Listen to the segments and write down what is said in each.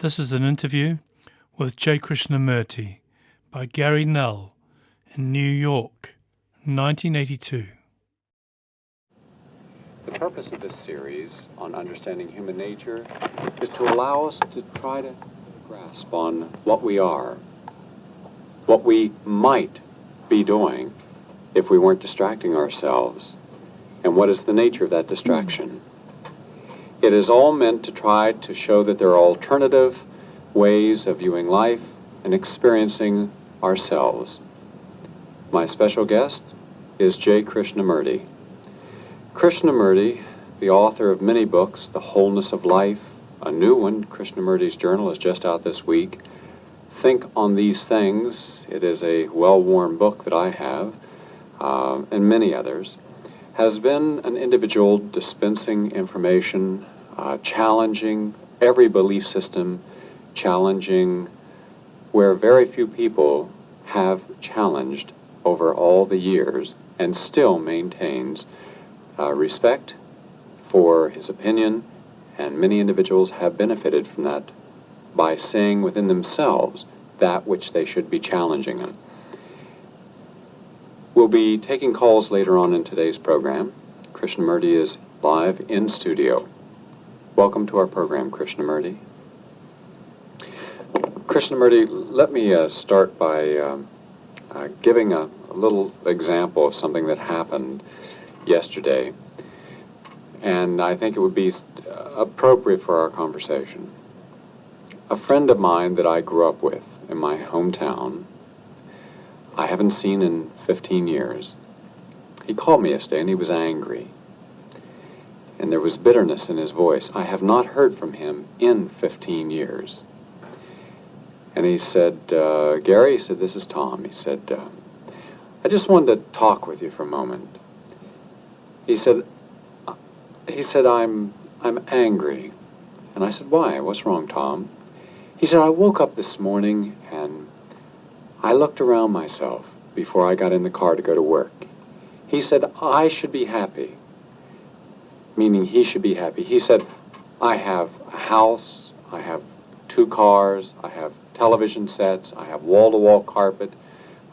This is an interview with J. Krishnamurti by Gary Null in New York, 1982. The purpose of this series on understanding human nature is to allow us to try to grasp on what we are, what we might be doing if we weren't distracting ourselves, and what is the nature of that distraction. It is all meant to try to show that there are alternative ways of viewing life and experiencing ourselves. My special guest is J. Krishnamurti. Krishnamurti, the author of many books, The Wholeness of Life, a new one, Krishnamurti's Journal, is just out this week. Think on These Things. It is a well-worn book that I have, and many others. Has been an individual dispensing information, challenging every belief system, challenging where very few people have challenged over all the years, and still maintains respect for his opinion, and many individuals have benefited from that by saying within themselves that which they should be challenging him. We'll be taking calls later on in today's program. Krishnamurti is live in studio. Welcome to our program, Krishnamurti. Krishnamurti, let me start by giving a little example of something that happened yesterday, and I think it would be appropriate for our conversation. A friend of mine that I grew up with in my hometown, I haven't seen in 15 years. He called me yesterday and he was angry. And there was bitterness in his voice. I have not heard from him in 15 years. And he said, Gary, he said, this is Tom. He said, I just wanted to talk with you for a moment. He said, I'm angry. And I said, why? What's wrong, Tom? He said, I woke up this morning and I looked around myself before I got in the car to go to work. He said, I should be happy, meaning he should be happy. He said, I have a house, I have 2 cars, I have television sets, I have wall-to-wall carpet,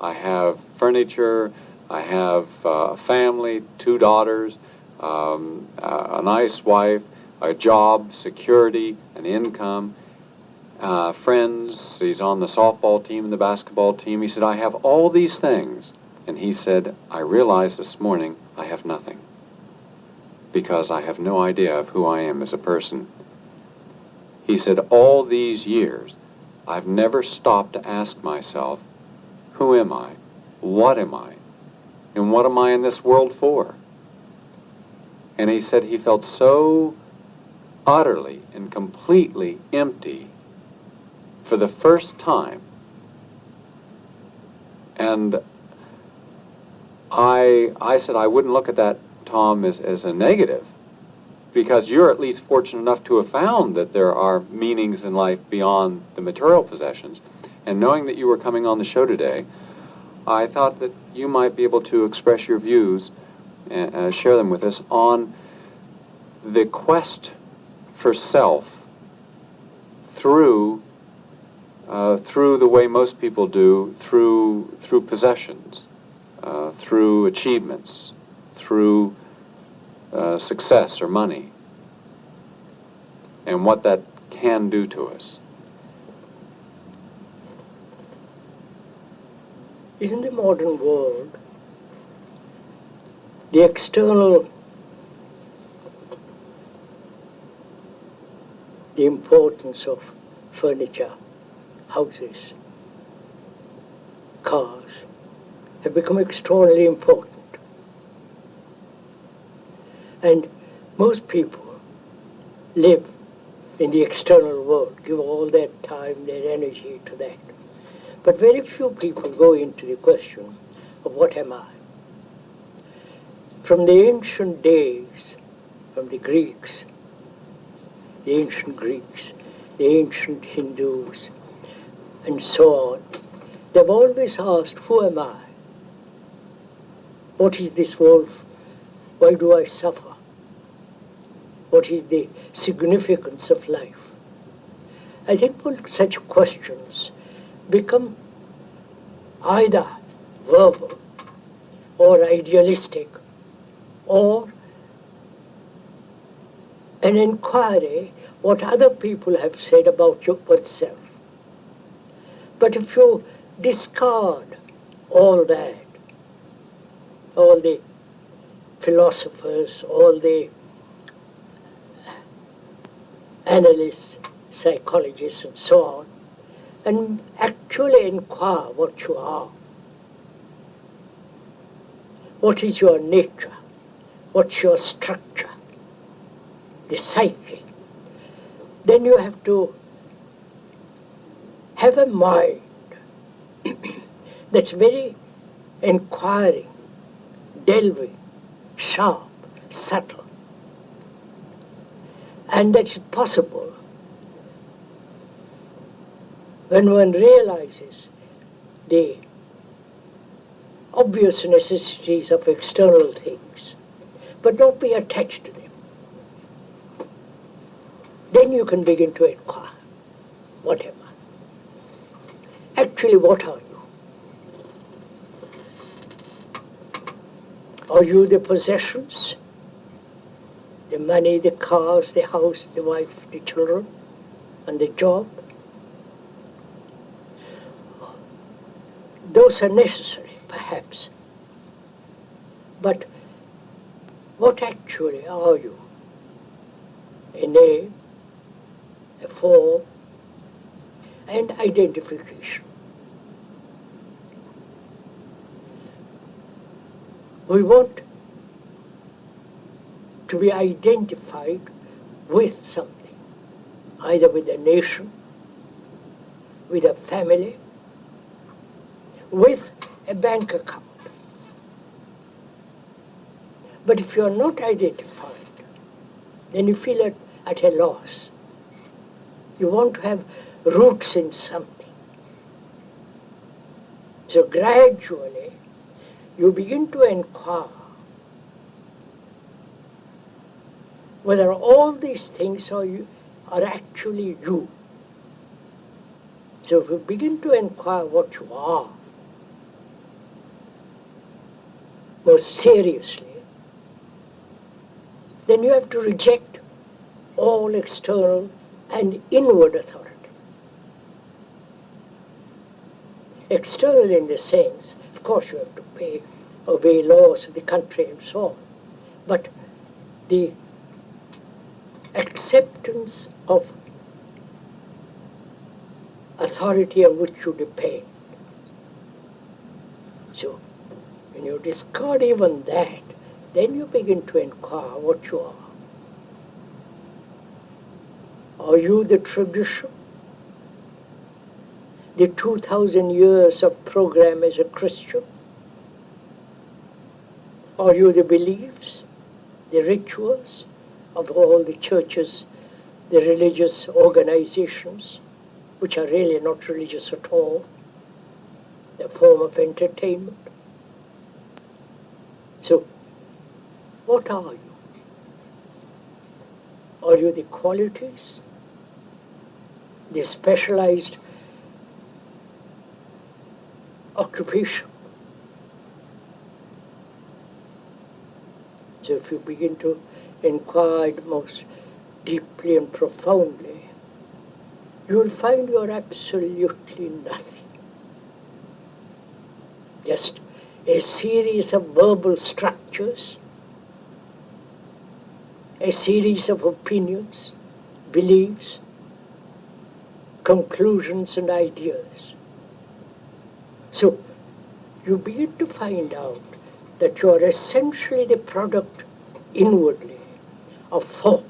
I have furniture, I have a family, 2 daughters, a nice wife, a job, security, an income, friends. He's on the softball team and the basketball team. He said, I have all these things. And he said, I realized this morning I have nothing because I have no idea of who I am as a person. He said, all these years, I've never stopped to ask myself, who am I? What am I? And what am I in this world for? And he said he felt so utterly and completely empty for the first time. And I said I wouldn't look at that, Tom, as a negative, because you're at least fortunate enough to have found that there are meanings in life beyond the material possessions. And knowing that you were coming on the show today, I thought that you might be able to express your views and share them with us on the quest for self through the way most people do, through possessions, through achievements, through success or money, and what that can do to us. In the modern world, the external, the importance of furniture, houses, cars, have become extraordinarily important. And most people live in the external world, give all their time, their energy to that. But very few people go into the question of what am I? From the ancient days, from the Greeks, the ancient Hindus, and so on, they've always asked, who am I? What is this world? Why do I suffer? What is the significance of life? I think when such questions become either verbal or idealistic or an inquiry what other people have said about yourself. But if you discard all that, all the philosophers, all the analysts, psychologists, and so on, and actually inquire what you are. What is your nature? What's your structure? The psyche. Then you have to have a mind that's very inquiring, delving, sharp, subtle. And that's possible when one realizes the obvious necessities of external things, but don't be attached to them. Then you can begin to inquire, what am I? Actually, what are you? Are you the possessions? The money, the cars, the house, the wife, the children, and the job? Those are necessary, perhaps. But what actually are you? A name, a form, and identification. We want to be identified with something, either with a nation, with a family, with a bank account. But if you are not identified, then you feel at a loss. You want to have roots in something. So gradually, you begin to inquire whether all these things are actually you. So if you begin to inquire what you are, most seriously, then you have to reject all external and inward authority. External in the sense, of course you have to obey laws of the country and so on, but the acceptance of authority on which you depend. So when you discard even that, then you begin to inquire what you are. Are you the tradition? The 2,000 years of program as a Christian? Are you the beliefs, the rituals of all the churches, the religious organizations, which are really not religious at all, the form of entertainment? So, what are you? Are you the qualities, the specialized occupation? So if you begin to inquire most deeply and profoundly, you will find you are absolutely nothing. Just a series of verbal structures, a series of opinions, beliefs, conclusions and ideas. So you begin to find out that you are essentially the product inwardly of thought.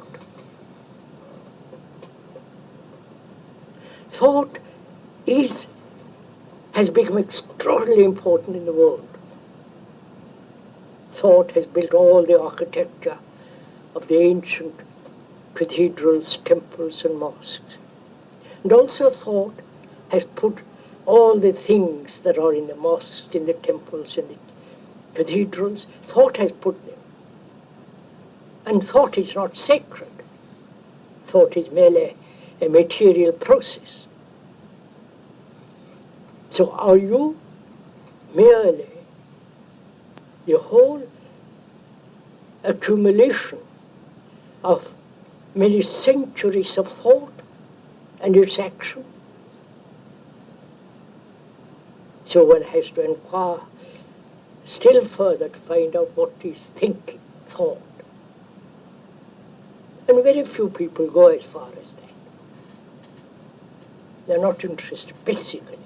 Thought has become extraordinarily important in the world. Thought has built all the architecture of the ancient cathedrals, temples and mosques. And also thought has put all the things that are in the mosques, in the temples, in the cathedrals, thought has put them. And thought is not sacred. Thought is merely a material process. So are you merely the whole accumulation of many centuries of thought and its action? So one has to inquire still further to find out what is thinking, thought. And very few people go as far as that. They're not interested basically,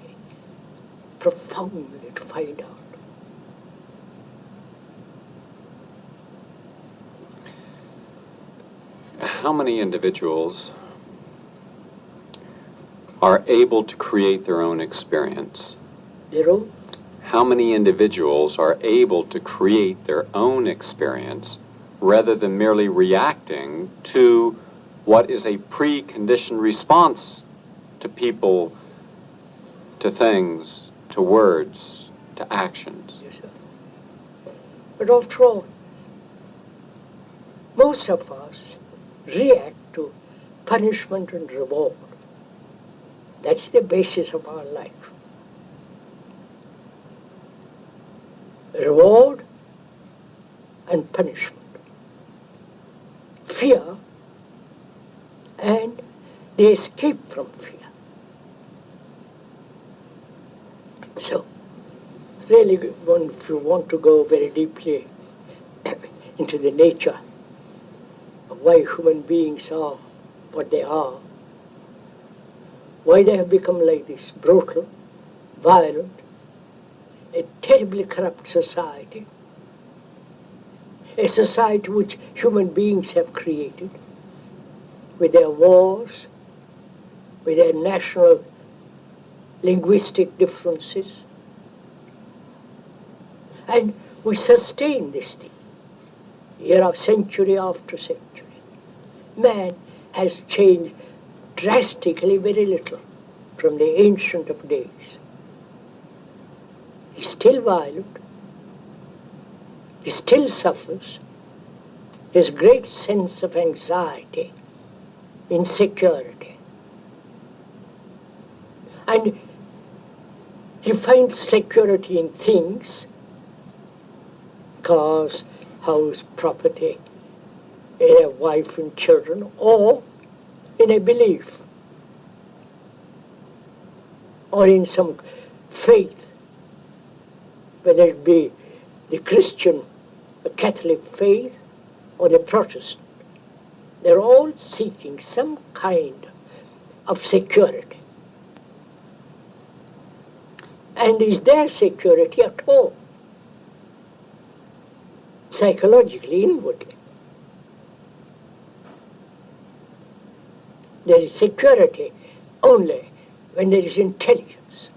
profoundly to find out. How many individuals are able to create their own experience? Zero. How many individuals are able to create their own experience rather than merely reacting to what is a preconditioned response to people, to things, to words, to actions? Yes, sir. But after all, most of us react to punishment and reward. That's the basis of our life. Reward and punishment. Fear and the escape from fear. So, really, if you want to go very deeply into the nature of why human beings are what they are, why they have become like this, brutal, violent, a terribly corrupt society, a society which human beings have created with their wars, with their national linguistic differences. And we sustain this thing, century after century. Man has changed drastically very little from the ancient of days. He's still violent, he still suffers, his great sense of anxiety, insecurity. And he finds security in things, cars, house, property, in a wife and children, or in a belief, or in some faith, whether it be the Christian, the Catholic faith, or the Protestant. They're all seeking some kind of security. And is there security at all? Psychologically, inwardly. There is security only when there is intelligence.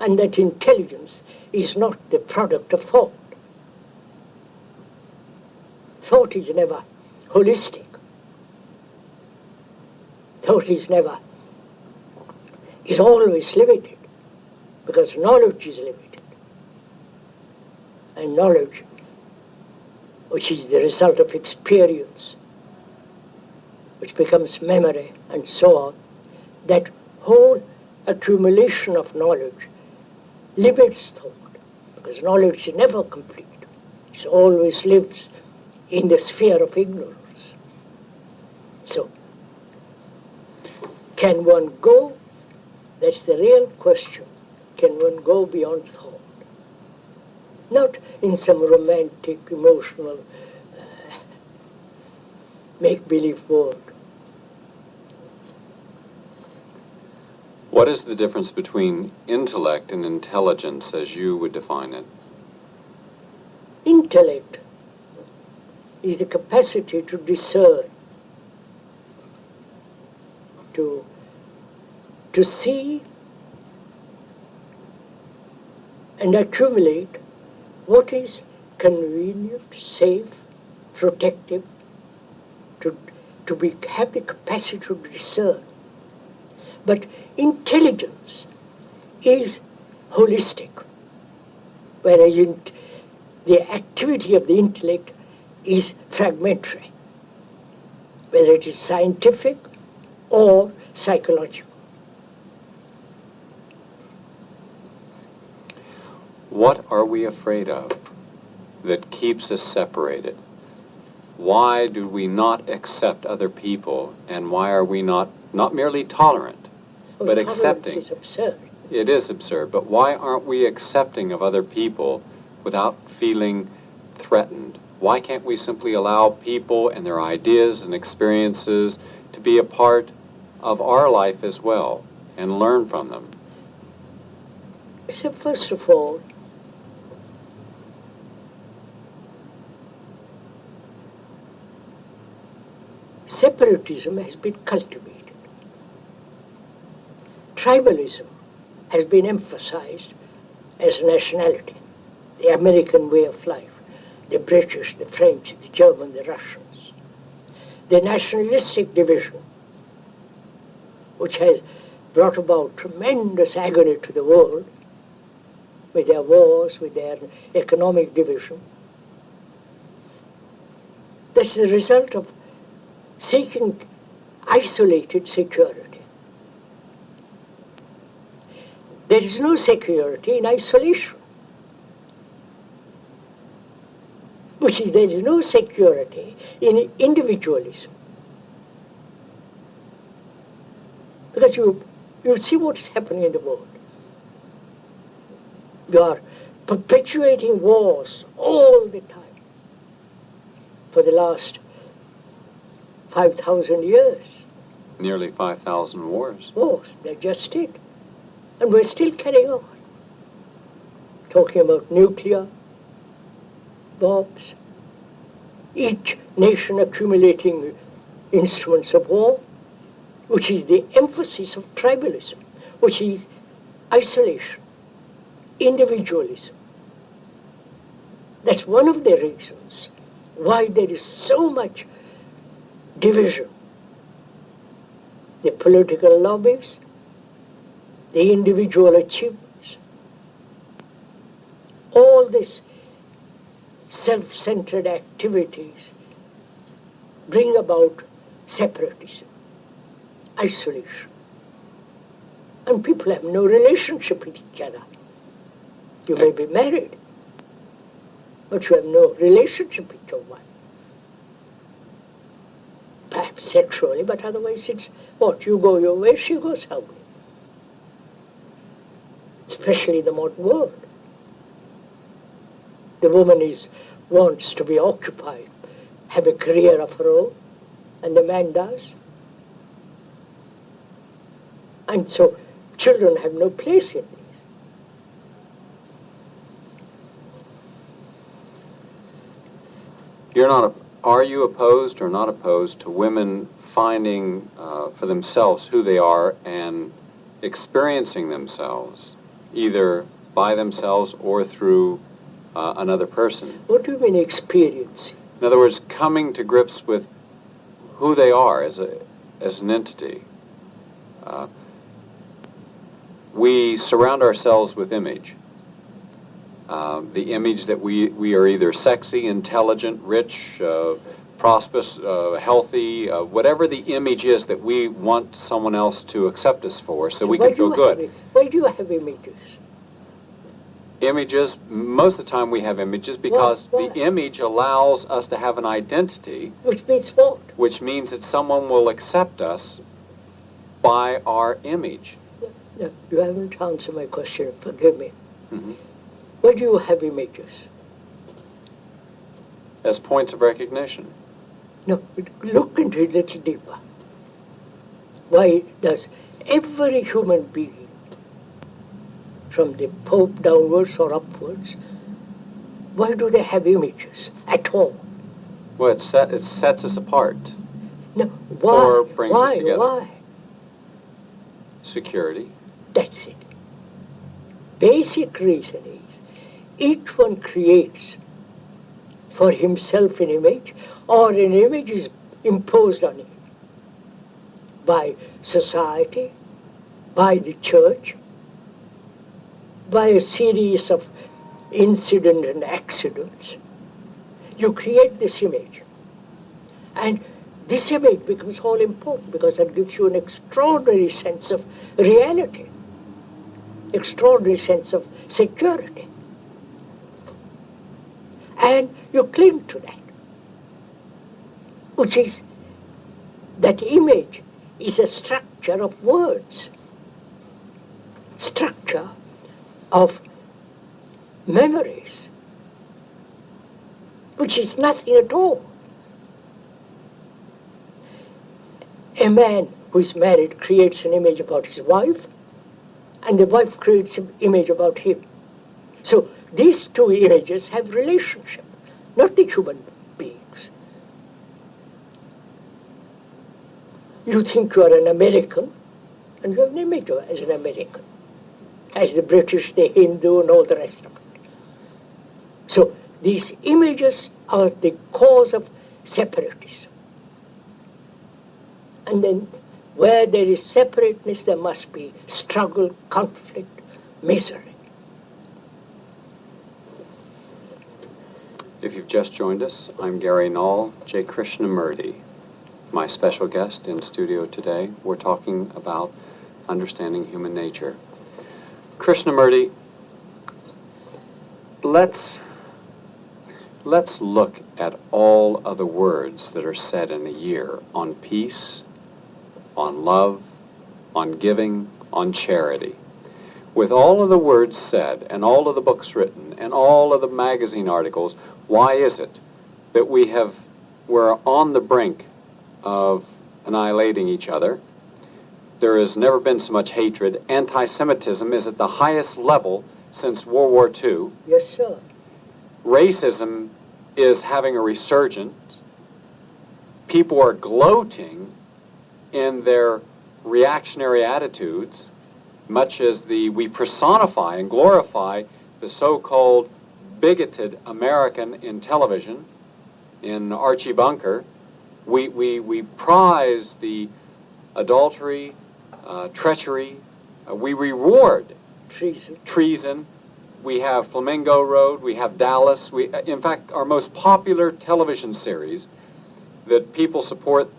And that intelligence is not the product of thought. Thought is never holistic. Thought is always limited, because knowledge is limited. And knowledge, which is the result of experience, which becomes memory and so on, that whole accumulation of knowledge limits thought, because knowledge is never complete. It always lives in the sphere of ignorance. So, can one go? That's the real question. Can one go beyond thought? Not in some romantic, emotional, make-believe world. What is the difference between intellect and intelligence as you would define it? Intellect is the capacity to discern, to see and accumulate what is convenient, safe, protective, to have the capacity to discern. But intelligence is holistic, whereas the activity of the intellect is fragmentary, whether it is scientific, or psychological. What are we afraid of that keeps us separated? Why do we not accept other people, and why are we not merely tolerant, but accepting? Tolerance is absurd. It is absurd, but why aren't we accepting of other people without feeling threatened? Why can't we simply allow people and their ideas and experiences to be a part of our life as well and learn from them? So first of all, separatism has been cultivated. Tribalism has been emphasized as nationality, the American way of life, the British, the French, the German, the Russians. The nationalistic division, which has brought about tremendous agony to the world with their wars, with their economic division, that's the result of seeking isolated security. There is no security in isolation. Which is, there is no security in individualism. Because you see what is happening in the world. You are perpetuating wars all the time for the last 5,000 years. Nearly 5,000 wars. Wars, they're just it. And we're still carrying on. Talking about nuclear bombs, each nation accumulating instruments of war, which is the emphasis of tribalism, which is isolation, individualism. That's one of the reasons why there is so much division. The political lobbies, the individual achievements, all these self-centered activities bring about separatism, isolation. And people have no relationship with each other. You may be married, but you have no relationship with your wife. Perhaps sexually, but otherwise it's what? You go your way, she goes her way. Especially in the modern world. The woman wants to be occupied, have a career of her own, and the man does. And so children have no place in this. Are you opposed or not opposed to women finding for themselves who they are and experiencing themselves, either by themselves or through another person? What do you mean experiencing? In other words, coming to grips with who they are as an entity. We surround ourselves with image. The image that we are either sexy, intelligent, rich, prosperous, healthy, whatever the image is that we want someone else to accept us for, so we can feel good. Why do you have images? Images, most of the time we have images because Why? the image allows us to have an identity. Which means what? Which means that someone will accept us by our image. No, you haven't answered my question, forgive me. Mm-hmm. Why do you have images? As points of recognition. No, look into it a little deeper. Why does every human being, from the Pope downwards or upwards, why do they have images at all? Well, it sets us apart. No, why? Or brings us together. Why? Security. That's it. Basic reason is, each one creates for himself an image, or an image is imposed on him by society, by the church, by a series of incidents and accidents. You create this image. And disseminate becomes all important because that gives you an extraordinary sense of reality, extraordinary sense of security. And you cling to that, which is, that image is a structure of words, structure of memories, which is nothing at all. A man who is married creates an image about his wife, and the wife creates an image about him. So these two images have relationship, not the human beings. You think you are an American, and you have an image as an American, as the British, the Hindu, and all the rest of it. So these images are the cause of separatism. And then where there is separateness, there must be struggle, conflict, misery. If you've just joined us, I'm Gary Null, J. Krishnamurti. My special guest in studio today, we're talking about understanding human nature. Krishnamurti, let's look at all of the words that are said in a year on peace, on love, on giving, on charity. With all of the words said, and all of the books written, and all of the magazine articles, why is it that we're on the brink of annihilating each other? There has never been so much hatred. Anti-Semitism is at the highest level since World War II. Yes, sir. Racism is having a resurgence. People are gloating in their reactionary attitudes, much as we personify and glorify the so-called bigoted American in television, in Archie Bunker. We prize the adultery, treachery. We reward treason. We have Flamingo Road. We have Dallas. In fact, our most popular television series that people support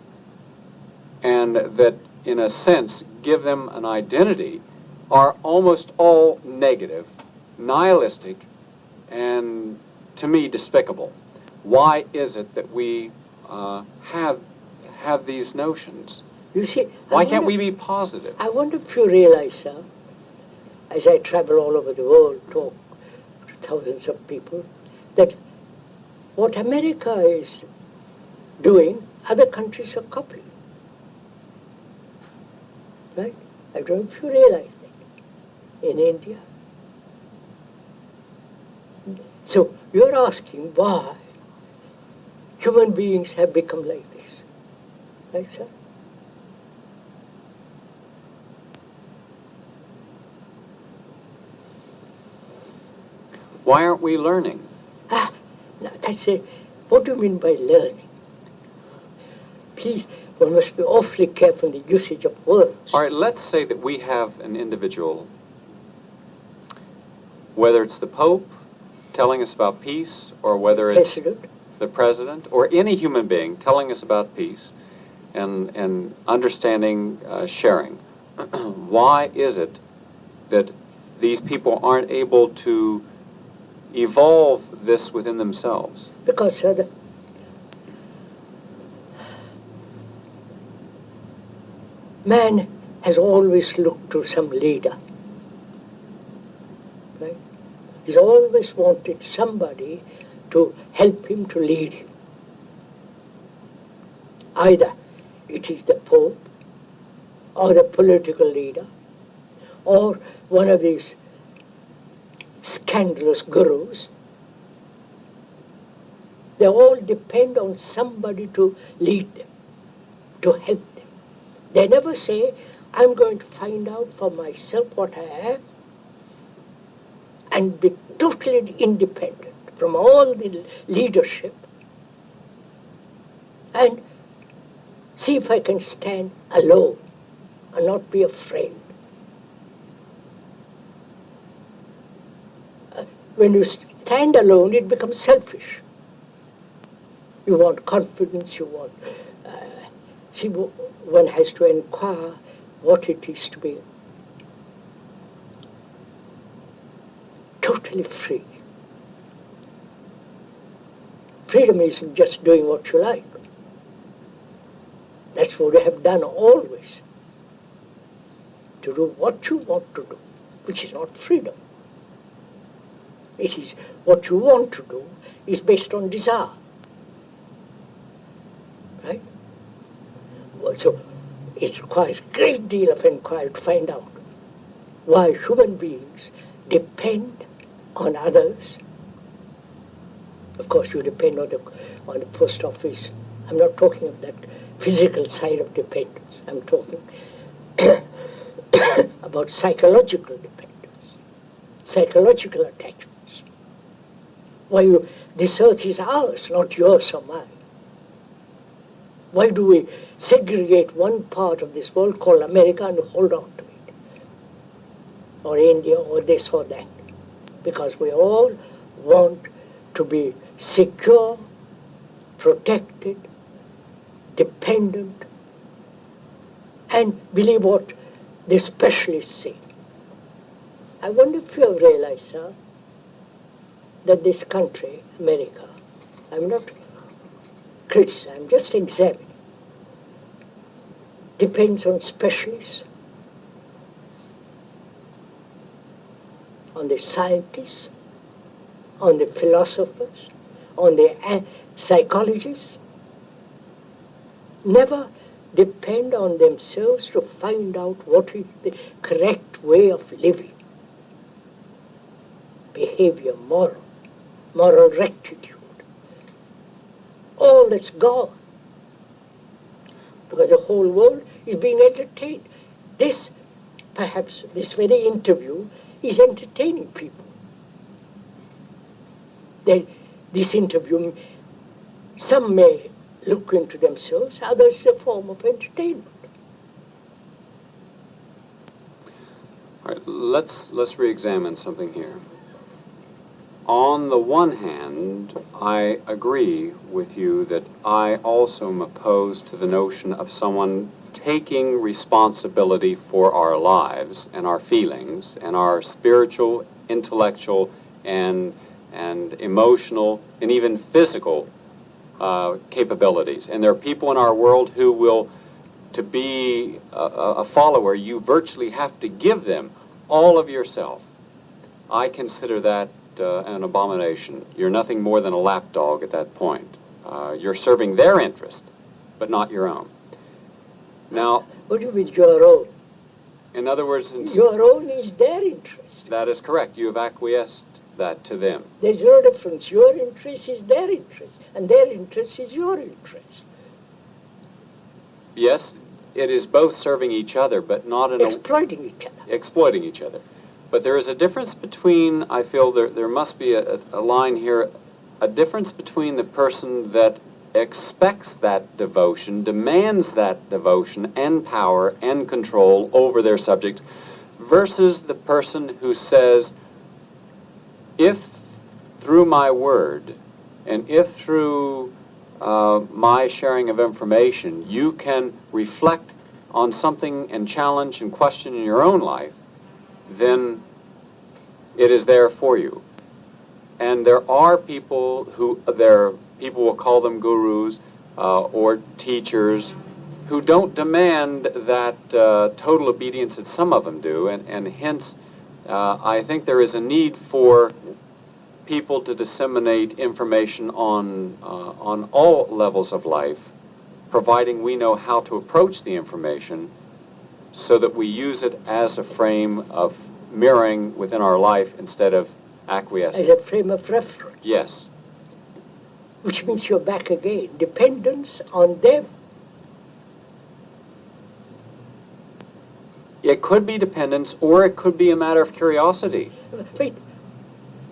and that, in a sense, give them an identity are almost all negative, nihilistic, and, to me, despicable. Why is it that we have these notions? You see, why can't we be positive? I wonder if you realize, sir, as I travel all over the world, talk to thousands of people, that what America is doing, other countries are copying. Right? I don't know if you realize that. In India. So you're asking why human beings have become like this. Right, sir? Why aren't we learning? Now that's it. What do you mean by learning? Please, one must be awfully careful in the usage of words. All right, let's say that we have an individual, whether it's the Pope telling us about peace, or whether it's the President, or any human being telling us about peace and understanding, sharing. Why is it that these people aren't able to evolve this within themselves? Because, sir, man has always looked to some leader. Right? He's always wanted somebody to help him, to lead him. Either it is the Pope, or the political leader, or one of these scandalous gurus. They all depend on somebody to lead them, to help them. They never say, I'm going to find out for myself what I am and be totally independent from all the leadership and see if I can stand alone and not be afraid. When you stand alone, it becomes selfish. You want confidence, you want See, one has to inquire what it is to be totally free. Freedom isn't just doing what you like. That's what we have done always. To do what you want to do, which is not freedom. It is what you want to do is based on desire. Right? Well, so it requires a great deal of inquiry to find out why human beings depend on others. Of course, you depend on the post office. I'm not talking of that physical side of dependence. I'm talking about psychological dependence, psychological attachments. Why this earth is ours, not yours or mine. Why do we segregate one part of this world called America and hold on to it? Or India, or this or that? Because we all want to be secure, protected, dependent, and believe what the specialists say. I wonder if you have realized, sir, that this country, America, I'm not criticizing, I'm just examining, depends on specialists, on the scientists, on the philosophers, on the psychologists. Never depend on themselves to find out what is the correct way of living. Behavior, moral rectitude. All that's gone. Because the whole world is being entertained. This, perhaps, this very interview is entertaining people. This interview, some may look into themselves, others a form of entertainment. All right, let's re-examine something here. On the one hand, I agree with you that I also am opposed to the notion of someone taking responsibility for our lives and our feelings and our spiritual, intellectual, and emotional, and even physical capabilities. And there are people in our world who will, to be a follower, you virtually have to give them all of yourself. I consider that an abomination. You're nothing more than a lapdog at that point. You're serving their interest, but not your own. Now, what do you mean your own? In other words, your own is their interest. That is correct. You have acquiesced that to them. There's no difference. Your interest is their interest, and their interest is your interest. Yes, it is both serving each other, but not in exploiting each other. Exploiting each other. But there is a difference between, I feel there must be a line here, a difference between the person that expects that devotion, demands that devotion and power and control over their subjects, versus the person who says, if through my word and if through my sharing of information you can reflect on something and challenge and question in your own life, then it is there for you. And there are people people will call them gurus or teachers who don't demand that total obedience that some of them do, and hence I think there is a need for people to disseminate information on all levels of life, providing we know how to approach the information so that we use it as a frame of mirroring within our life instead of acquiescing. As a frame of reference. Yes. Which means you're back again. Dependence on them. It could be dependence, or it could be a matter of curiosity. Wait.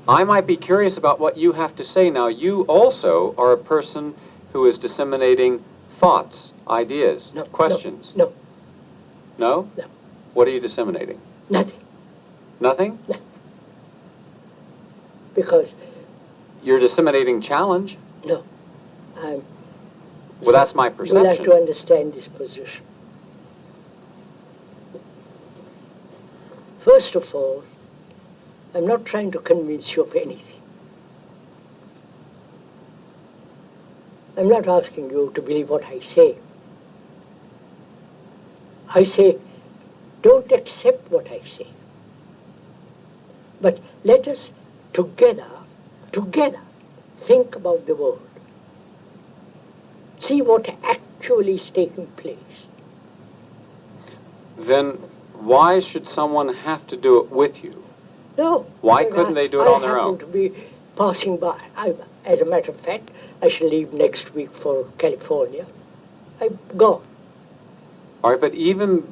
I might be curious about what you have to say. Now, you also are a person who is disseminating thoughts, ideas, questions. No. No? No. What are you disseminating? Nothing. Nothing? No. Because... You're disseminating challenge. No. I'm Well, that's my You will have perception. to understand this position. First of all, I'm not trying to convince you of anything. I'm not asking you to believe what I say. I say, don't accept what I say. But let us together, think about the world. See what actually is taking place. Then why should someone have to do it with you? No. Why but couldn't they do it on their I own? happen to be passing by. As a matter of fact, I shall leave next week for California. I'm gone. All right, but even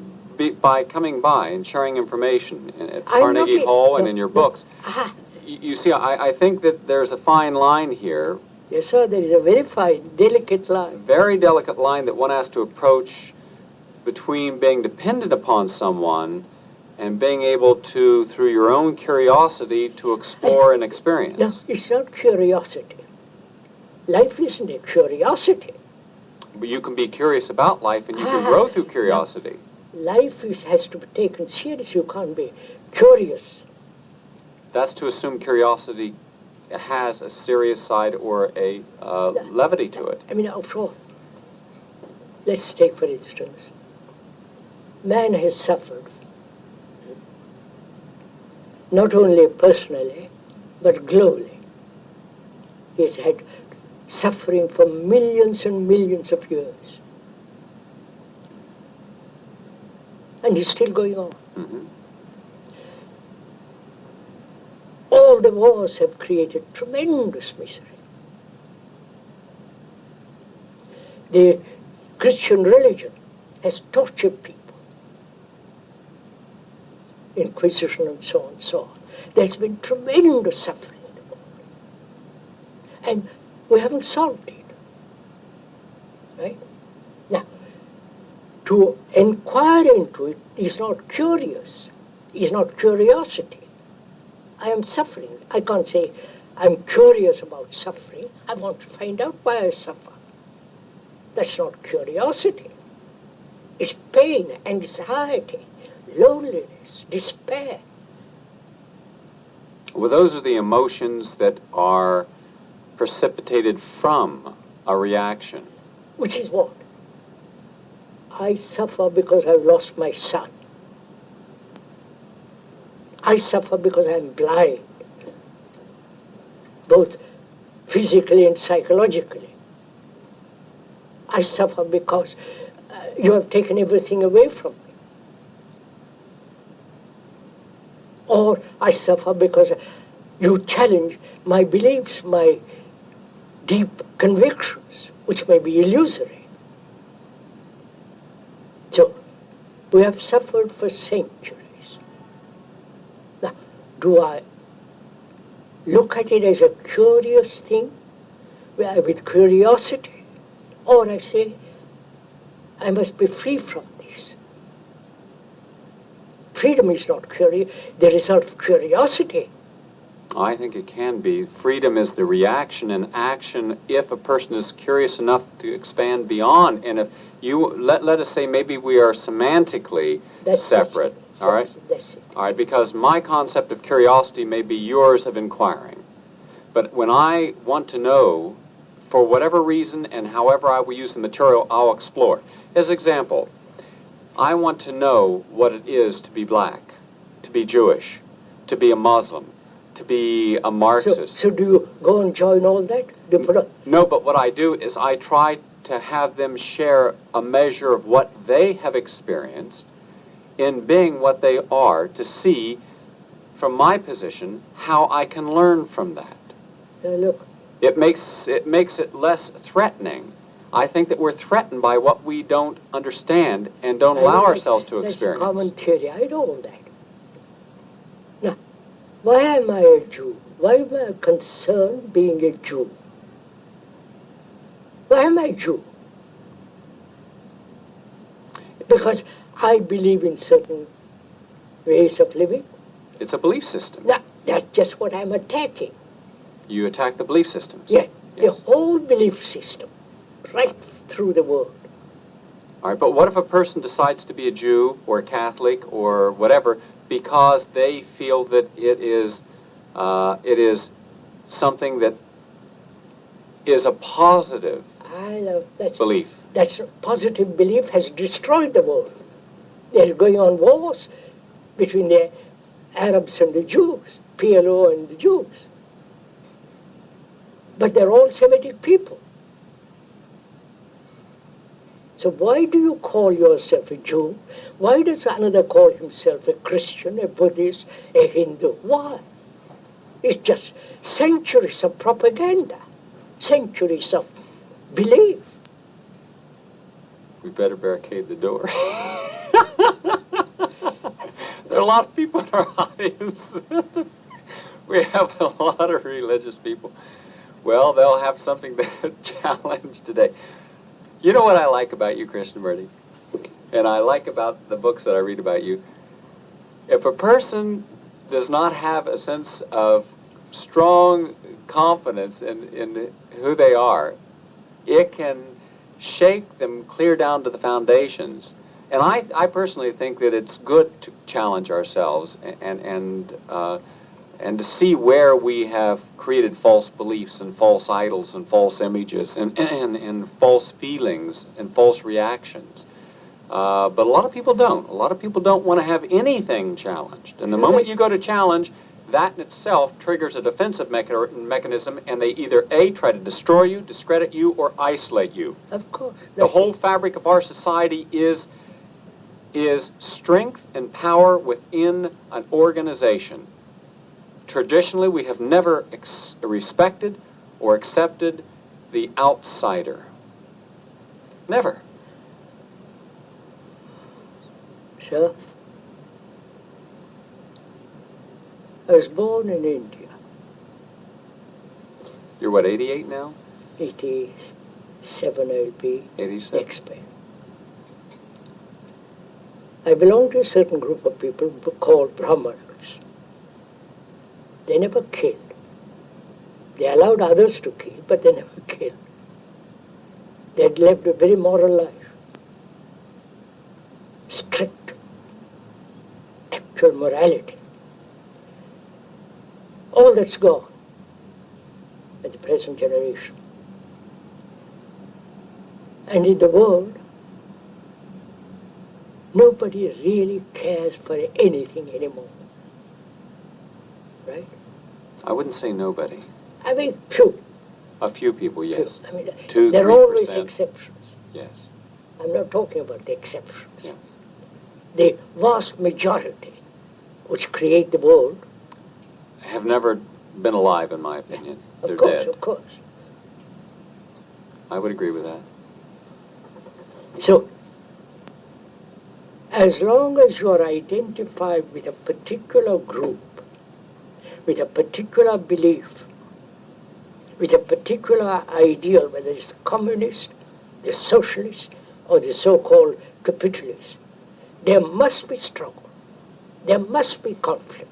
by coming by and sharing information at I'm Carnegie not- Hall and no, in your no. books, Ah, you see, I think that there's a fine line here, yes, sir, there is a very fine, delicate line. very delicate line that one has to approach between being dependent upon someone and being able to, through your own curiosity, to explore and No, experience. it's not curiosity. Life isn't a curiosity. But you can be curious about life and you can grow through curiosity. Life has to be taken serious. You can't be curious. That's to assume curiosity has a serious side or a levity to it. I mean, after all, let's take, for instance, man has suffered, not only personally, but globally. He has had suffering for millions and millions of years. And he's still going on. Mhm. All the wars have created tremendous misery. The Christian religion has tortured people. Inquisition and so on and so on. There's been tremendous suffering in the world. And we haven't solved it. Right? Now, to inquire into it is not curious, is not curiosity. I am suffering. I can't say I'm curious about suffering. I want to find out why I suffer. That's not curiosity. It's pain, anxiety, loneliness, despair. Well, those are the emotions that are precipitated from a reaction. Which is what? I suffer because I've lost my son. I suffer because I'm blind, both physically and psychologically. I suffer because you have taken everything away from me. Or I suffer because you challenge my beliefs, my deep convictions, which may be illusory. So, we have suffered for centuries. Now, do I look at it as a curious thing, with curiosity, or I say, I must be free from this? Freedom is not the result of curiosity. I think it can be. Freedom is the reaction and action if a person is curious enough to expand beyond. And if you, let us say maybe we are semantically separate, all right? That's it. All right, because my concept of curiosity may be yours of inquiring. But when I want to know, for whatever reason and however I will use the material, I'll explore. As example, I want to know what it is to be black, to be Jewish, to be a Muslim, to be a Marxist. So do you go and join all that? Do you put up? No, but what I do is I try to have them share a measure of what they have experienced in being what they are, to see from my position how I can learn from that. Look, It makes it less threatening. I think that we're threatened by what we don't understand and don't allow ourselves to experience. That's a common theory. I know all that. Now, why am I a Jew? Why am I concerned being a Jew? Why am I a Jew? Because I believe in certain ways of living. It's a belief system. Now, that's just what I'm attacking. You attack the belief systems. Yeah, Yes. the whole belief system, right through the world. All right, but what if a person decides to be a Jew or a Catholic or whatever because they feel that it is something that is a positive belief? That's positive belief has destroyed the world. There's going on wars between the Arabs and the Jews, PLO and the Jews. But they're all Semitic people. So why do you call yourself a Jew? Why does another call himself a Christian, a Buddhist, a Hindu? Why? It's just centuries of propaganda, centuries of belief. We better barricade the door. There are a lot of people in our audience. We have a lot of religious people. Well, they'll have something to challenge today. You know what I like about you, Krishnamurti? And I like about the books that I read about you? If a person does not have a sense of strong confidence in who they are, it can shake them clear down to the foundations. And I personally think that it's good to challenge ourselves and to see where we have created false beliefs and false idols and false images and false feelings and false reactions. But a lot of people don't. A lot of people don't want to have anything challenged. And the moment you go to challenge, that in itself triggers a defensive mechanism, and they either A, try to destroy you, discredit you, or isolate you. Of course. The whole fabric of our society is strength and power within an organization. Traditionally, we have never respected or accepted the outsider. Never. Sir, I was born in India. You're what, 88 now? 87 I'll be 87. next May. I belong to a certain group of people called Brahmanas. They never killed. They allowed others to kill, but they never killed. They had lived a very moral life. Strict, actual morality. All that's gone at the present generation. And in the world, nobody really cares for anything anymore. Right? I wouldn't say nobody. I mean, few. A few people, yes. I mean, 2-3%. there are always exceptions. Yes. I'm not talking about the exceptions. Yeah. The vast majority which create the world Have never been alive, in my opinion. They're of course, dead. of course. I would agree with that. So, as long as you are identified with a particular group, with a particular belief, with a particular ideal, whether it's the communist, the socialist, or the so-called capitalist, there must be struggle. There must be conflict.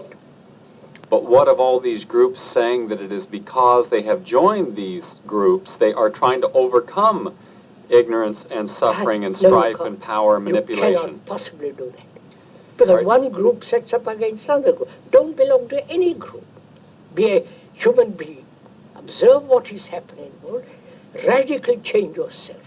But what of all these groups saying that it is because they have joined these groups, they are trying to overcome ignorance and suffering and strife and power and You manipulation? cannot possibly do that. Because Right. one group sets up against another group. Don't belong to any group. Be a human being. Observe what is happening in the world. Radically change yourself.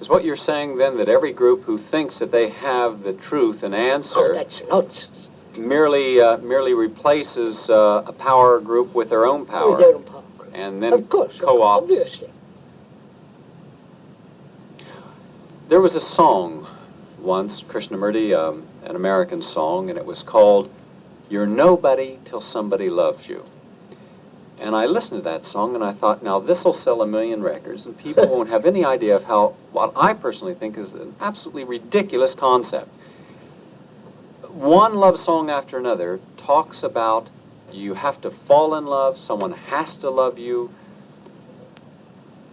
Is what you're saying then that every group who thinks that they have the truth and Oh, answer that's nonsense. merely replaces a power group with their own power With their own power. and then Of course, co-ops? obviously. There was a song once, Krishnamurti, an American song, and it was called "You're Nobody Till Somebody Loves You." And I listened to that song and I thought, now this will sell 1 million records and people won't have any idea of what I personally think is an absolutely ridiculous concept. One love song after another talks about you have to fall in love, someone has to love you.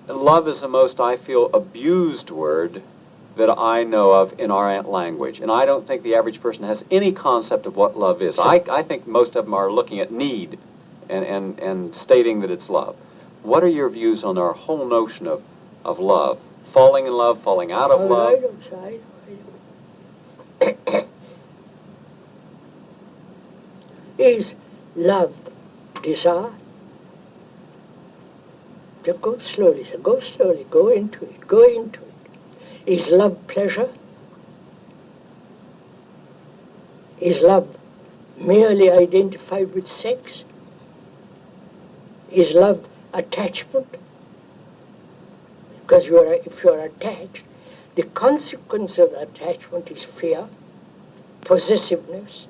And love is the most, I feel, abused word that I know of in our language. And I don't think the average person has any concept of what love is. I think most of them are looking at need and stating that it's love. What are your views on our whole notion of of love? Falling in love, falling out of love? Is love desire? Just go slowly, sir. Go slowly. Go into it. Go into it. Is love pleasure? Is love merely identified with sex? Is love attachment? Because if you are attached, the consequence of attachment is fear, possessiveness,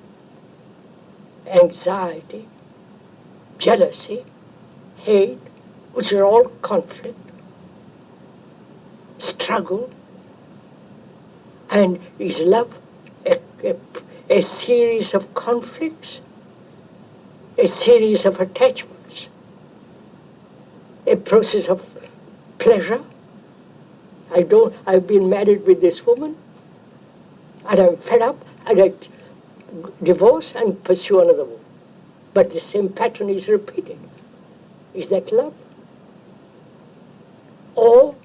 anxiety, jealousy, hate, which are all conflict, struggle. And is love a series of conflicts, a series of attachments, a process of pleasure? I've been married with this woman, and I'm fed up, and I divorce and pursue another woman. But the same pattern is repeated. Is that love? Or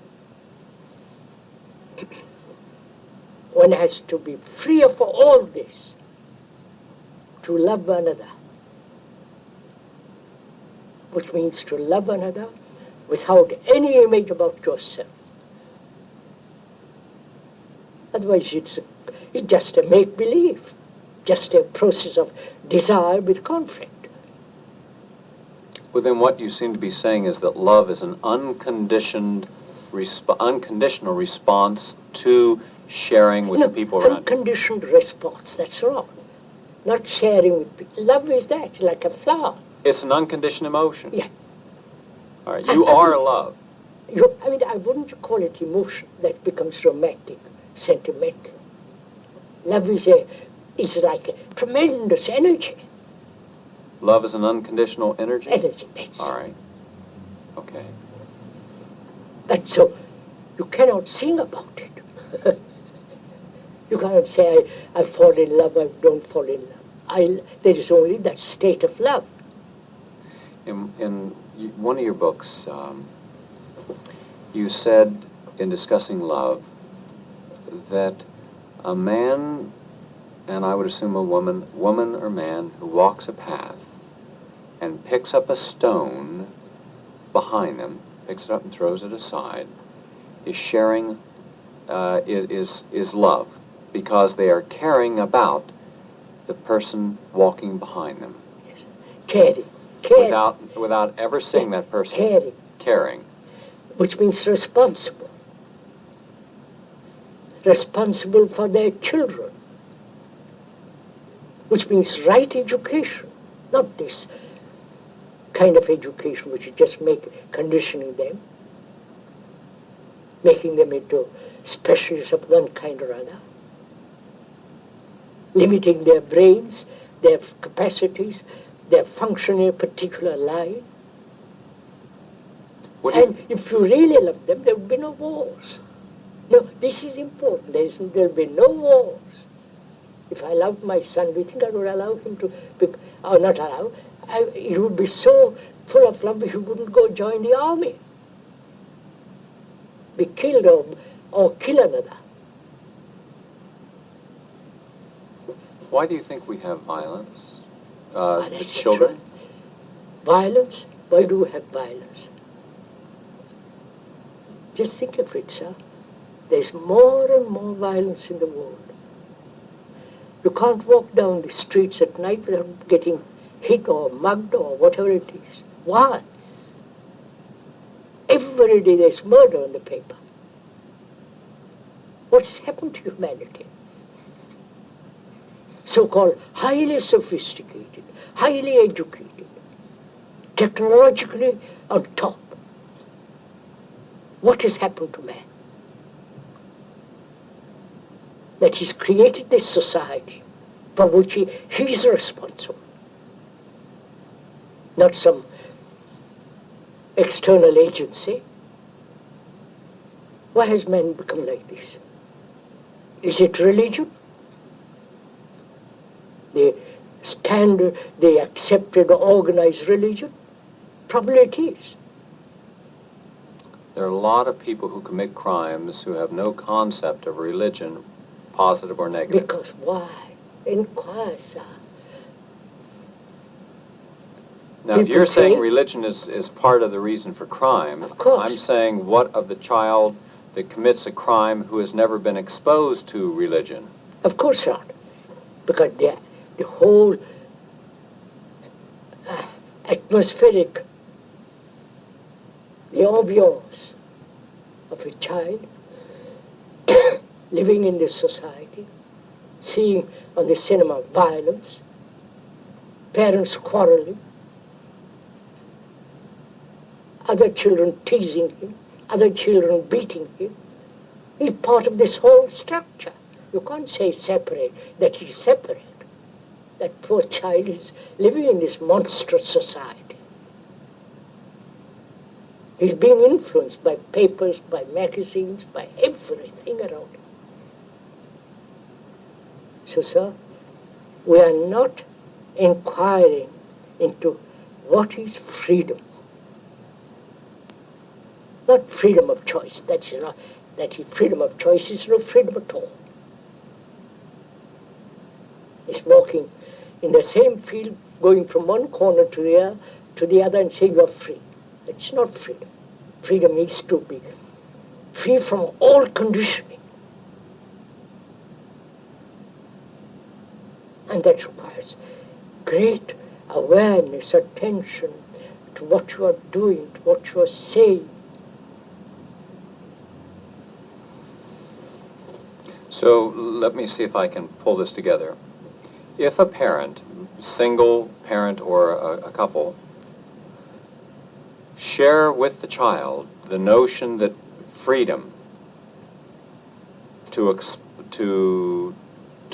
one has to be free of all this to love another, which means to love another without any image about yourself. Otherwise it's just a make-believe, just a process of desire with conflict. Well, then what you seem to be saying is that love is an unconditional response to sharing with the people around you. Unconditioned response, that's wrong. Not sharing with people. Love is that, it's like a flower. It's an unconditioned emotion. Yeah. All right, you are love. I wouldn't call it emotion. That becomes romantic, sentimental. Love is like a tremendous energy. Love is an unconditional energy? Energy, yes. All right. Okay. And so you cannot sing about it. You cannot say, I fall in love, I don't fall in love. There is only that state of love. In one of your books, you said, in discussing love, that a man, and I would assume a woman or man, who walks a path and picks up a stone behind them, picks it up and throws it aside, is sharing, is love, because they are caring about the person walking behind them. Yes. Caring. Without ever seeing that person caring. Which means responsible. Responsible for their children. Which means right education, not this kind of education which is just conditioning them, making them into specialists of one kind or other, limiting their brains, their capacities, their function in a particular line. And if you really love them, there will be no wars. No, this is important. There will be no wars. If I loved my son, do you think I would allow him to, or not allow? He would be so full of love he wouldn't go join the army, be killed or kill another. Why do you think we have violence? The children? Violence? Why do we have violence? Just think of it, sir. There's more and more violence in the world. You can't walk down the streets at night without getting hit or mugged or whatever it is. Why? Every day there's murder in the paper. What's happened to humanity? So-called highly sophisticated, highly educated, technologically on top. What has happened to man? That he's created this society for which he's responsible. Not some external agency. Why has man become like this? Is it religion? The standard, the accepted organized religion? Probably it is. There are a lot of people who commit crimes who have no concept of religion, positive or negative. Because why? Inquire, sir. Now, if People you're saying say- religion is part of the reason for crime, Of course. I'm saying what of the child that commits a crime who has never been exposed to religion? Of course not. Because the whole atmospheric, the ambiance of a child living in this society, seeing on the cinema violence, parents quarreling, other children teasing him, other children beating him, is part of this whole structure. You can't say separate, that he's separate. That poor child is living in this monstrous society. He's being influenced by papers, by magazines, by everything around him. So, sir, we are not inquiring into what is freedom. Not freedom of choice. Freedom of choice is no freedom at all. It's walking in the same field, going from one corner to the other and saying you're free. It's not freedom. Freedom is to be free from all conditioning. And that requires great awareness, attention to what you are doing, to what you are saying. So let me see if I can pull this together. If a parent, single parent or a couple, share with the child the notion that freedom to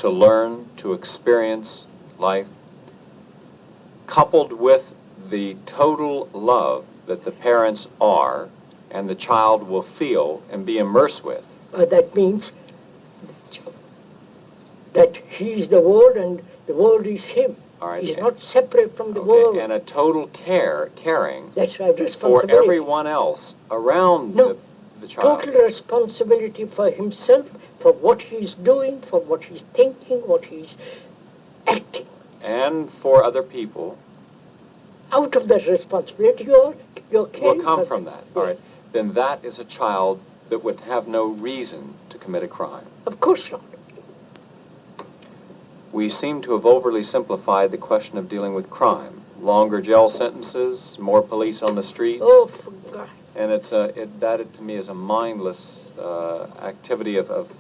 learn, to experience life, coupled with the total love that the parents are and the child will feel and be immersed with. That means that he is the world and the world is him. All right. He's not separate from the world. And a total caring That's right, for responsibility. everyone else around the child. Total responsibility for himself, for what he's doing, for what he's thinking, what he's acting. And for other people. Out of that responsibility, your caring Will come for from them. that. All right. Then that is a child that would have no reason to commit a crime. Of course not. We seem to have overly simplified the question of dealing with crime. Longer jail sentences, more police on the streets. Oh, for God. And that to me is a mindless activity of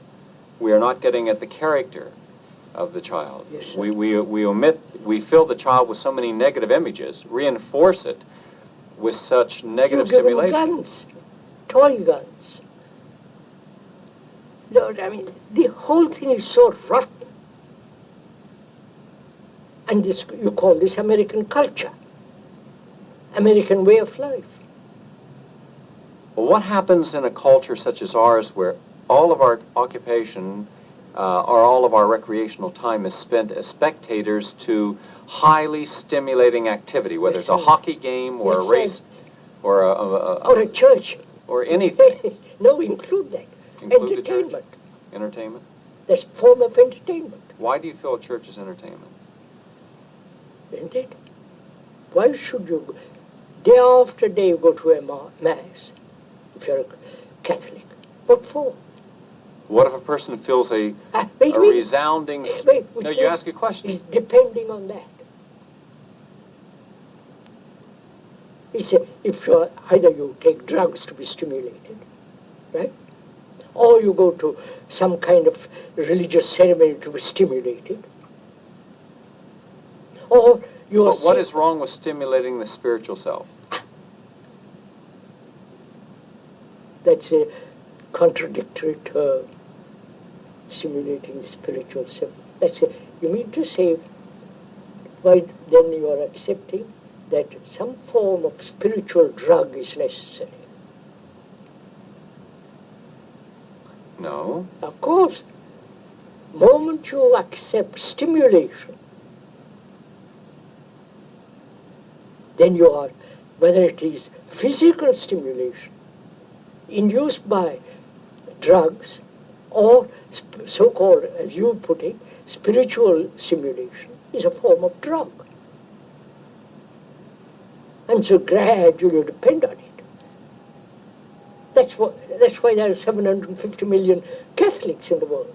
we are not getting at the character of the child. Yes, sir. We fill the child with so many negative images, reinforce it with such negative You give him stimulation. guns, toy guns. No, I mean, the whole thing is so rotten. And this, you call this American culture, American way of life. Well, what happens in a culture such as ours where all of our occupation or all of our recreational time is spent as spectators to highly stimulating activity, whether it's a hockey game or a race or Or a church. or anything? No, include that. Include the church? Entertainment. Entertainment? That's a form of entertainment, Why do you feel a church is entertainment? isn't it? Why should you, day after day, you go to a mass, if you're a Catholic? What for? What if a person feels a Wait. resounding... No, you ask a question. It's depending on that. It's if you're, either you take drugs to be stimulated, right? Or you go to some kind of religious ceremony to be stimulated. Or you are But what is wrong with stimulating the spiritual self? That's a contradictory term. Stimulating the spiritual self. You mean to say, why then you are accepting that some form of spiritual drug is necessary? No. Of course, moment you accept stimulation, then you are, whether it is physical stimulation induced by drugs or so-called, as you put it, spiritual stimulation is a form of drug. And so gradually you depend on it. That's why there are 750 million Catholics in the world.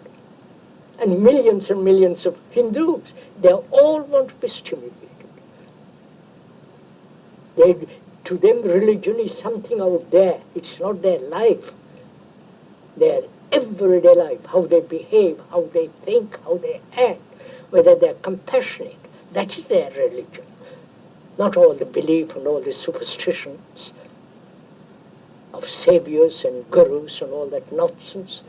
And millions of Hindus. They all want to be stimulated. To them, religion is something out there. It's not their life. Their everyday life, how they behave, how they think, how they act, whether they're compassionate. That is their religion. Not all the belief and all the superstitions of saviors and gurus and all that nonsense.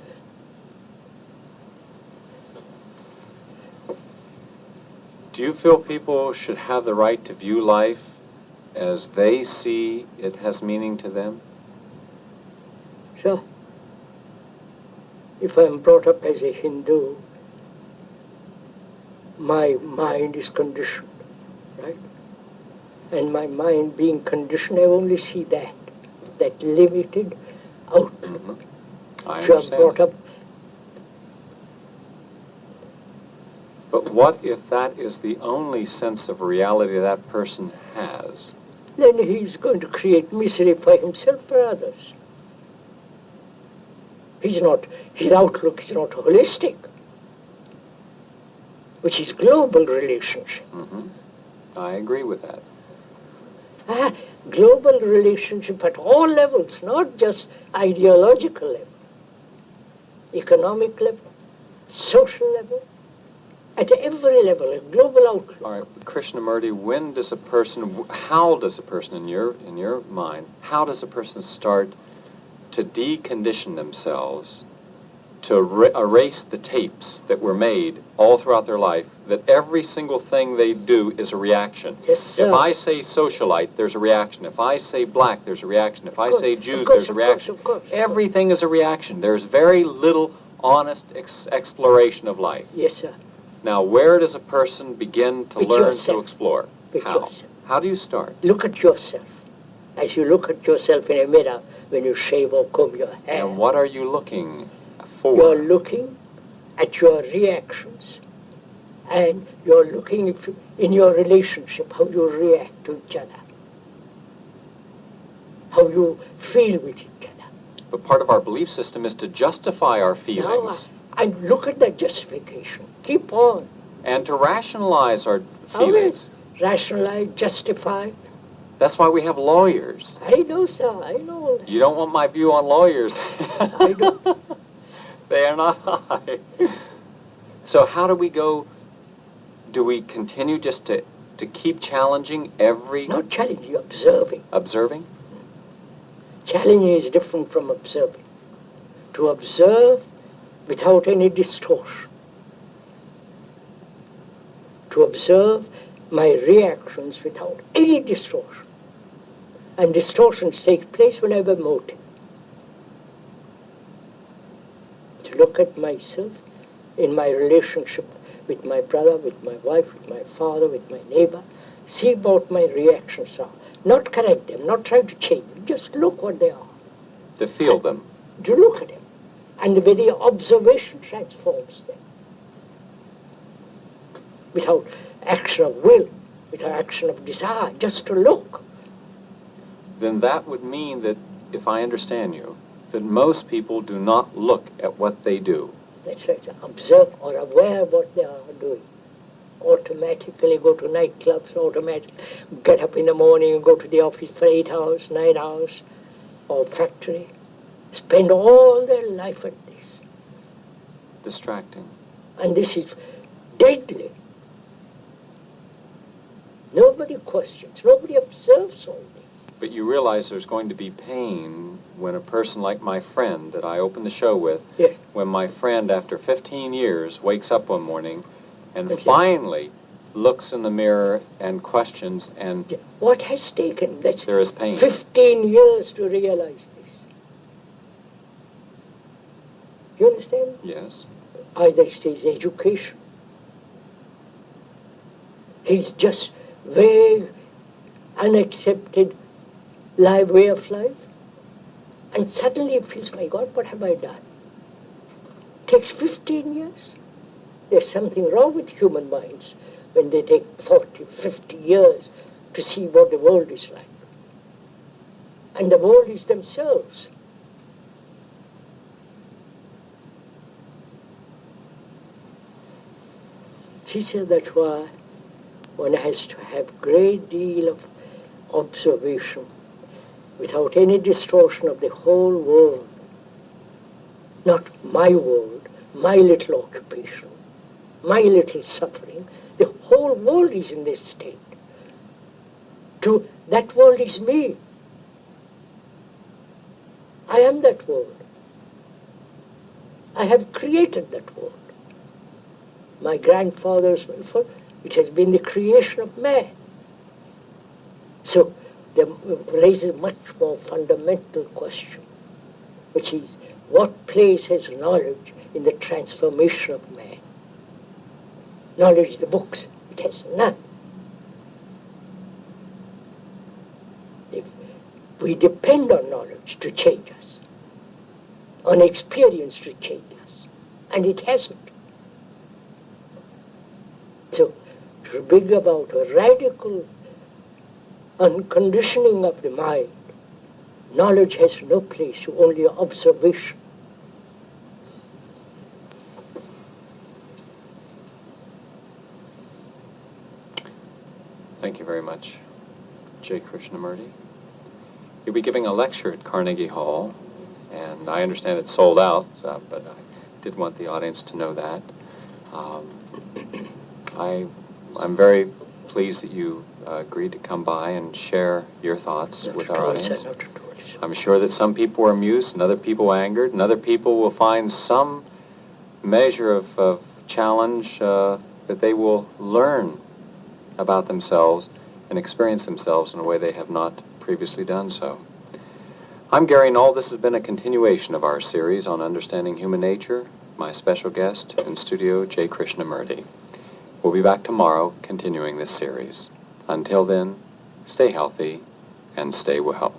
Do you feel people should have the right to view life as they see it has meaning to them? Sure. If I'm brought up as a Hindu, my mind is conditioned, right? And my mind being conditioned, I only see that limited outlook. I If I'm understand. brought up, But what if that is the only sense of reality that person has? then he's going to create misery for himself, for others. His outlook is not holistic, which is global relationship. I agree with that. Global relationship at all levels, not just ideological level, economic level, social level, at every level, a global outlook. All right, Krishnamurti, how does a person in your mind, how does a person start to decondition themselves, to erase the tapes that were made all throughout their life, that every single thing they do is a reaction? Yes, sir. If I say socialite, there's a reaction. If I say black, there's a reaction. If I say Jews, course, there's a reaction. Of course. Everything is a reaction. There's very little honest exploration of life. Yes, sir. Now, where does a person begin to With learn yourself. to explore? With How? yourself. How do you start? Look at yourself. As you look at yourself in a mirror when you shave or comb your hair. And what are you looking for? You're looking at your reactions, and you're looking in your relationship, how you react to each other, how you feel with each other. But part of our belief system is to justify our Now, feelings and look at that justification. Keep on. and to rationalize our Always feelings. rationalize, justify. That's why we have lawyers. I know, sir. I know all that. You don't want my view on lawyers. I do. They are not high. So how do we go? Do we continue just to keep challenging every... Not challenging, observing. Observing? Challenging is different from observing. To observe without any distortion. To observe my reactions without any distortion. And distortions take place when I have a motive. To look at myself in my relationship with my brother, with my wife, with my father, with my neighbor, see what my reactions are. Not correct them, not try to change them, just look what they are. To feel them. To look at them. And the very observation transforms them. Without action of will, without action of desire, just to look. Then that would mean that, if I understand you, that most people do not look at what they do. That's right, observe or aware of what they are doing. Automatically go to nightclubs, automatically get up in the morning and go to the office for 8 hours, 9 hours, or factory. Spend all their life at this. Distracting. And this is deadly. Nobody questions, nobody observes all this. But you realize there's going to be pain when a person like my friend that I opened the show with, Yes. when my friend after 15 years wakes up one morning and Okay. finally looks in the mirror and questions, and What has taken? That's there is pain. 15 years to realize this. You understand? Yes. Either it's his education, his just vague, unaccepted way of life, And suddenly it feels, my God, what have I done? Takes 15 years. There's something wrong with human minds when they take 40, 50 years to see what the world is like. And the world is themselves. She said that's why one has to have great deal of observation without any distortion of the whole world. Not my world, my little occupation, my little suffering. The whole world is in this state. That world is me. I am that world. I have created that world. My grandfather's welfare, it has been the creation of man. So there raises a much more fundamental question, which is, what place has knowledge in the transformation of man? Knowledge, the books, it has none. If we depend on knowledge to change us, on experience to change us, and it hasn't. So, to bring about a radical unconditioning of the mind, knowledge has no place, only observation. Thank you very much, J. Krishnamurti. You'll be giving a lecture at Carnegie Hall, and I understand it's sold out, but I did want the audience to know that. I'm very pleased that you agreed to come by and share your thoughts with our audience. I'm sure that some people were amused and other people were angered, and other people will find some measure of challenge that they will learn about themselves and experience themselves in a way they have not previously done so. I'm Gary Null. This has been a continuation of our series on understanding human nature. My special guest in studio, J. Krishnamurti. We'll be back tomorrow continuing this series. Until then, stay healthy and stay well.